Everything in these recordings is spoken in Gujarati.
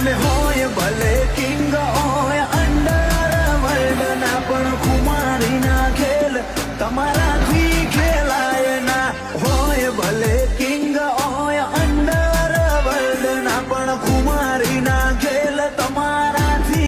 તમે હોય ભલે કિંગ હોય અંડર વર્લ્ડ ના પણ કુમારી ના ખેલ તમારાથી ખેલાય ના હોય ભલે કિંગ હોય અંડર વર્લ્ડ ના પણ કુમારી ના ખેલ તમારાથી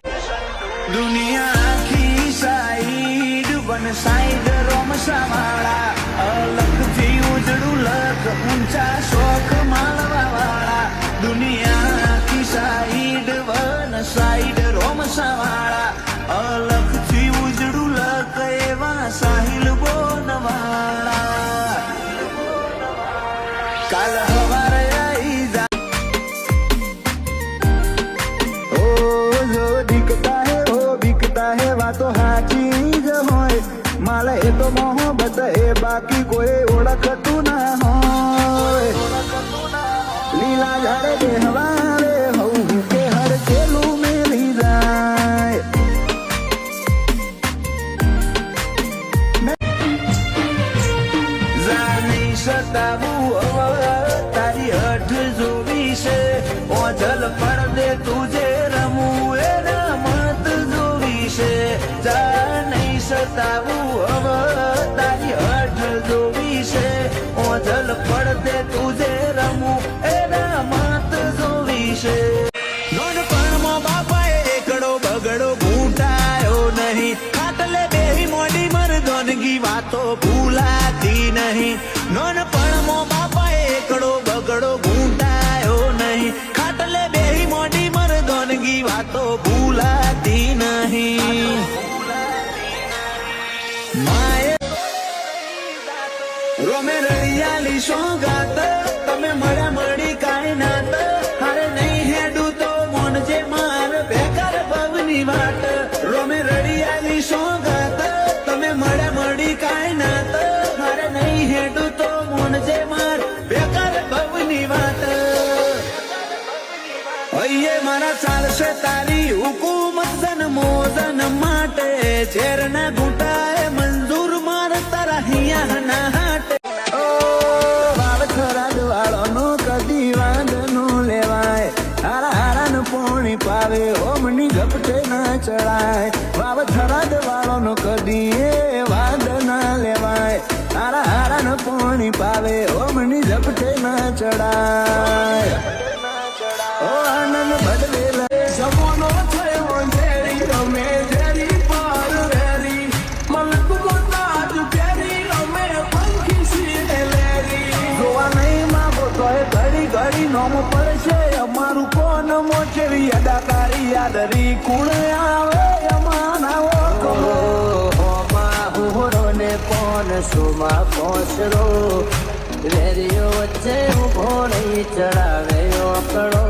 દુનિયા આખી સાઈડ વન સાઈડ રોમસાવાળા અલગથી ઉજળું લક ઊંચા શોખ માળવા વાળા દુનિયા આખી સાઈડ વન સાઈડ રોમસાવાળા અલગથી ઉજળું લક એવા સાહિલ બોનવાળા કાલ હવારે આઈ જા बिकता है वातो हाची ज होय माल ए तो मोहब्बत ए बाकी कोई ओळखતું ना होय लीला झाड़े देहवारे हूँ के हर चेलू मेली जाए जाने सतावू तारी हठ जोवी से ओझल पड़ दे तुझे रमू ए रमत जोवी से જા નહીં સતાવું હવે તારી હઠ જોવી છે ઓઝલ પડદે તુજે રમું એ રમત જોવી છે નોનપણમાં બાપાએ એકડો બગડો ઘૂંટાયો નહીં ખાટલે બેહી મોડી મરદોનગી વાતો ભૂલાતી નહીં નોનપણમાં બાપાએ એકડો બગડો ઘૂંટાયો નહીં ખાટલે બેહી મોડી મરદોનગી વાતો ભૂલાતી નહીં રોમે રળિયાલી સોગાત તમે મળ્યા મળી કાંઈ નાત હારે નહીં હેડું તો મોનજે માર બેકાર ભવની વાટ રોમે રળિયાલી સોગાત તમે મળ્યા મળી કાંઈ નાત હારે નહીં હેડું તો મોનજે માર બેકાર ભવની વાત હૈયે મારા ચાલશે તારી હુકુમત જન્મો જન્મ માટે ઝેરના ઘૂંટાએ મંજૂર માર તારા હિયા ના હાટે વાળખરાદ વાળોનો કદી વાંધનું લેવાય હારા હારાનું પોણી પાવે ઓમની ઝપટે ના ચડાય વાવથરાદ વાળોનો કદી એ વાંધ ના લેવાય હારા હારાનું પોણી પાવે ઓમની ઝપટે ના ચડાય ઓ આનંદ ભડવેલ જમોનો થયો ઝેરી રમે ઝેરી પાર વેરી મલક મોતાજ પેરી રમે પંખી સી લેરી જોવા નહીં માગો તો એ ઘડી ઘડી નોમ પડશે અમારું કોણ મોચેવી અદાકારી યાદરી કુણ આવે અમાન આવો કહો હોમાં હુરો ને કોણ સુમાં પહોંચરો વેરીઓ વચ્ચે ઉભો નહીં ચડાવે ઓકળો